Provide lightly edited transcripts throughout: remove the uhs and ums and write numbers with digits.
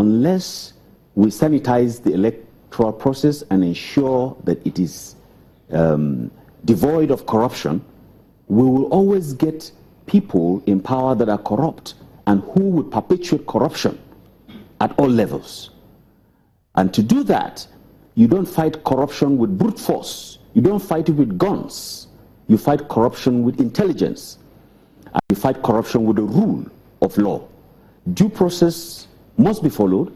unless we sanitize the electoral process and ensure that it is devoid of corruption, we will always get people in power that are corrupt and who would perpetuate corruption at all levels. And to do that, you don't fight corruption with brute force. You don't fight it with guns. You fight corruption with intelligence. And you fight corruption with the rule of law. Due process must be followed,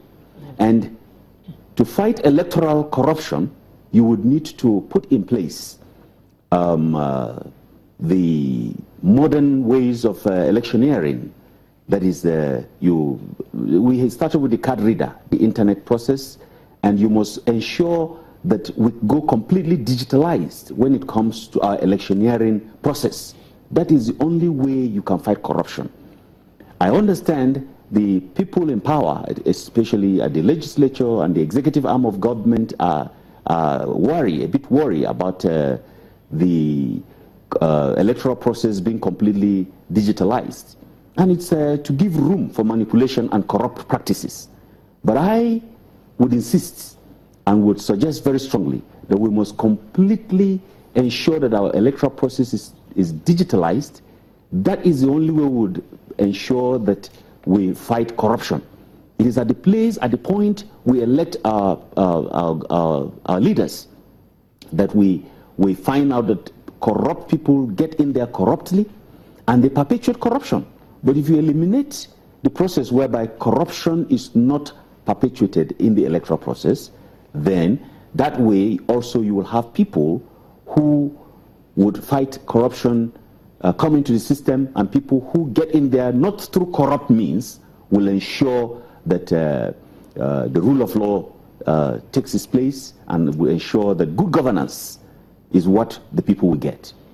and to fight electoral corruption, you would need to put in place the modern ways of electioneering. That is, we started with the card reader, the internet process, and you must ensure that we go completely digitalized when it comes to our electioneering process. That is the only way you can fight corruption. I understand the people in power, especially at the legislature and the executive arm of government, are a bit worried about the electoral process being completely digitalized. And it's to give room for manipulation and corrupt practices. But I would insist and would suggest very strongly that we must completely ensure that our electoral process is digitalized. That is the only way we would ensure that we fight corruption. It is at the point we elect our leaders that we find out that corrupt people get in there corruptly and they perpetuate corruption. But if you eliminate the process whereby corruption is not perpetuated in the electoral process, then that way also you will have people who would fight corruption come into the system, and people who get in there not through corrupt means will ensure that the rule of law takes its place and will ensure that good governance is what the people will get.